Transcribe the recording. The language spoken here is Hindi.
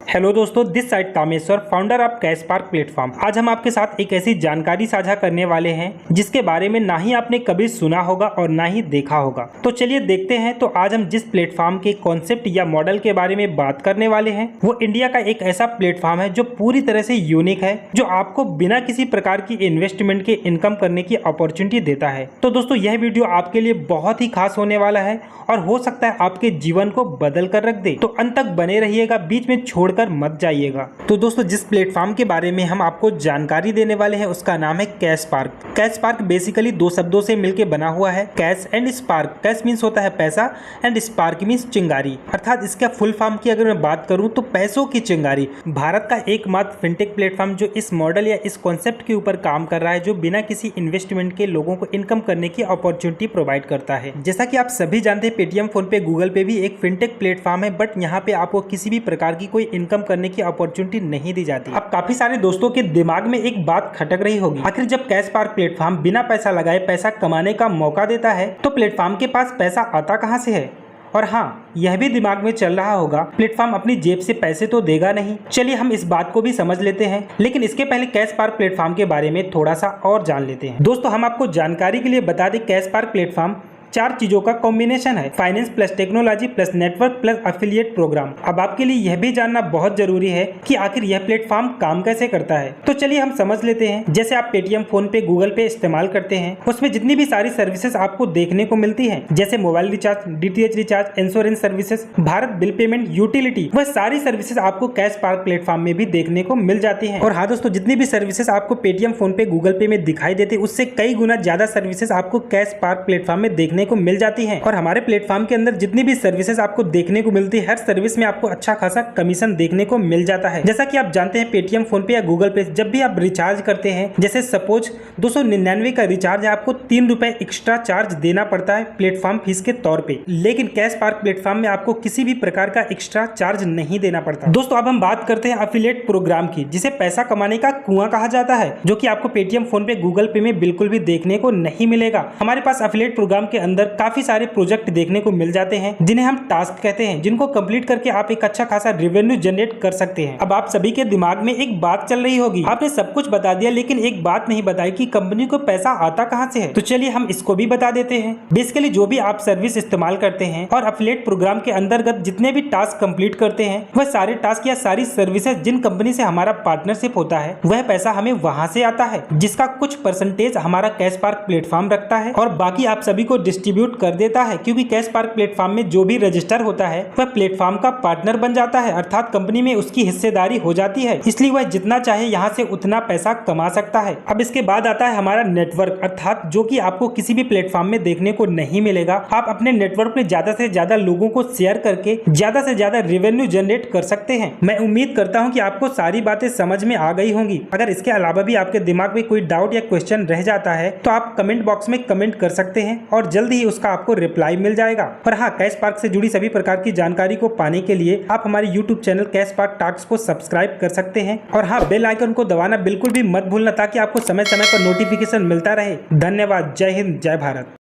हेलो दोस्तों, this side Kameshwar, founder of cash park platform. आज हम आपके साथ एक ऐसी जानकारी साझा करने वाले हैं जिसके बारे में ना ही आपने कभी सुना होगा और ना ही देखा होगा। तो चलिए देखते हैं। तो आज हम जिस प्लेटफॉर्म के कॉन्सेप्ट या मॉडल के बारे में बात करने वाले हैं वो इंडिया का एक ऐसा प्लेटफॉर्म है जो पूरी तरह से यूनिक है, जो आपको बिना किसी प्रकार की इन्वेस्टमेंट के इनकम करने की अपॉर्चुनिटी देता है। तो दोस्तों यह वीडियो आपके लिए बहुत ही खास होने वाला है और हो सकता है आपके जीवन को बदल कर रख दे। तो अंत तक बने रहिएगा, बीच में छोड़कर मत जाइएगा। तो दोस्तों जिस प्लेटफॉर्म के बारे में हम आपको जानकारी देने वाले हैं उसका नाम है cash park. Cash park basically दो शब्दों से मिलकर बना हुआ है, cash and spark. Cash means होता है पैसा एंड स्पार्क मीन्स चिंगारी, अर्थात इसका फुल फॉर्म की अगर मैं बात करूं तो पैसों की चिंगारी। भारत का एकमात्र फिनटेक प्लेटफॉर्म जो इस मॉडल या इस कॉन्सेप्ट के ऊपर काम कर रहा है, जो बिना किसी इन्वेस्टमेंट के लोगों को इनकम करने की अपॉर्चुनिटी प्रोवाइड करता है। जैसा कि आप सभी जानते हैं, पेटीएम, फोन पे, गूगल पे भी एक फिनटेक प्लेटफॉर्म है, बट यहाँ पे आपको किसी भी प्रकार की कोई इनकम करने की अपॉर्चुनिटी नहीं दी जाती। अब काफी सारे दोस्तों के दिमाग में एक बात खटक रही होगी, आखिर जब कैश पार्क प्लेटफॉर्म बिना पैसा लगाए पैसा कमाने का मौका देता है तो प्लेटफॉर्म के पास पैसा आता कहां से है। और हाँ, यह भी दिमाग में चल रहा होगा प्लेटफॉर्म अपनी जेब से पैसे तो देगा नहीं। चलिए हम इस बात को भी समझ लेते हैं, लेकिन इसके पहले कैश पार्क प्लेटफॉर्म के बारे में थोड़ा सा और जान लेते हैं। दोस्तों हम आपको जानकारी के लिए बता दें, कैश पार्क प्लेटफॉर्म चार चीजों का कॉम्बिनेशन है, finance plus technology plus network plus affiliate programme. अब आपके लिए यह भी जानना बहुत जरूरी है कि आखिर यह प्लेटफॉर्म काम कैसे करता है। तो चलिए हम समझ लेते हैं। जैसे आप पेटीएम, फोन पे, गूगल पे इस्तेमाल करते हैं, उसमें जितनी भी सारी सर्विसेज आपको देखने को मिलती है, जैसे mobile recharge, DTH recharge, insurance services, Bharat bill payment, utility, वह सारी सर्विसेज आपको कैश पार्क प्लेटफॉर्म में भी देखने को मिल जाती है। और हाँ दोस्तों, जितनी भी सर्विसेज आपको पेटीएम, फोन पे, गूगल पे में दिखाई देती, उससे कई गुना ज्यादा सर्विसेज आपको कैश पार्क प्लेटफॉर्म में देखने को मिल जाती है। और हमारे प्लेटफॉर्म के अंदर जितनी भी सर्विसेज आपको देखने को मिलती है, हर सर्विस में आपको अच्छा खासा कमीशन देखने को मिल जाता है। जैसा कि आप जानते हैं, पेटीएम, फोन पे या गूगल पे जब भी आप रिचार्ज करते हैं, जैसे सपोज 299 का रिचार्ज है, आपको 3 रुपए एक्स्ट्रा चार्ज देना पड़ता है प्लेटफॉर्म फीस के तौर पे। लेकिन कैश पार्क प्लेटफॉर्म में आपको किसी भी प्रकार का एक्स्ट्रा चार्ज नहीं देना पड़ता। दोस्तों अब हम बात करते हैं एफिलिएट प्रोग्राम की, जिसे पैसा कमाने का कुआं कहा जाता है, जो कि आपको पेटीएम, फोन पे, गूगल पे में बिल्कुल भी देखने को नहीं मिलेगा। हमारे पास एफिलिएट प्रोग्राम के अंदर काफी सारे प्रोजेक्ट देखने को मिल जाते हैं, जिन्हें हम टास्क कहते हैं, जिनको कंप्लीट करके आप एक अच्छा खासा रेवेन्यू जनरेट कर सकते हैं। अब आप सभी के दिमाग में एक बात चल रही होगी, आपने सब कुछ बता दिया लेकिन एक बात नहीं बताई कि कंपनी को पैसा आता कहां से है। तो चलिए हम इसको भी बता देते हैं। बेसिकली जो भी आप सर्विस इस्तेमाल करते हैं और एफिलिएट प्रोग्राम के अंतर्गत जितने भी टास्क कंप्लीट करते हैं, वह सारे टास्क या सारी सर्विसेज जिन कंपनी से हमारा पार्टनरशिप होता है, वह पैसा हमें वहां से आता है, जिसका कुछ परसेंटेज हमारा कैश पार्क प्लेटफॉर्म रखता है और बाकी आप सभी को डिस्ट्रीब्यूट कर देता है। क्योंकि कैश पार्क प्लेटफॉर्म में जो भी रजिस्टर होता है वह प्लेटफॉर्म का पार्टनर बन जाता है, अर्थात कंपनी में उसकी हिस्सेदारी हो जाती है, इसलिए वह जितना चाहे यहाँ से उतना पैसा कमा सकता है। अब इसके बाद आता है हमारा नेटवर्क, अर्थात जो कि आपको किसी भी प्लेटफॉर्म में देखने को नहीं मिलेगा। आप अपने नेटवर्क में ज्यादा से ज्यादा लोगों को शेयर करके ज्यादा से ज्यादा रेवेन्यू जनरेट कर सकते हैं। मैं उम्मीद करता हूँ कि आपको सारी बातें समझ में आ गई होंगी। अगर इसके अलावा भी आपके दिमाग में कोई डाउट या क्वेश्चन रह जाता है तो आप कमेंट बॉक्स में कमेंट कर सकते हैं और जल्द ही उसका आपको रिप्लाई मिल जाएगा। और हाँ, कैश पार्क से जुड़ी सभी प्रकार की जानकारी को पाने के लिए आप हमारे YouTube channel cash park talks को सब्सक्राइब कर सकते हैं। और हाँ, बेल आइकन को दबाना बिल्कुल भी मत भूलना, ताकि आपको समय समय पर नोटिफिकेशन मिलता रहे। धन्यवाद। जय हिंद, जय भारत।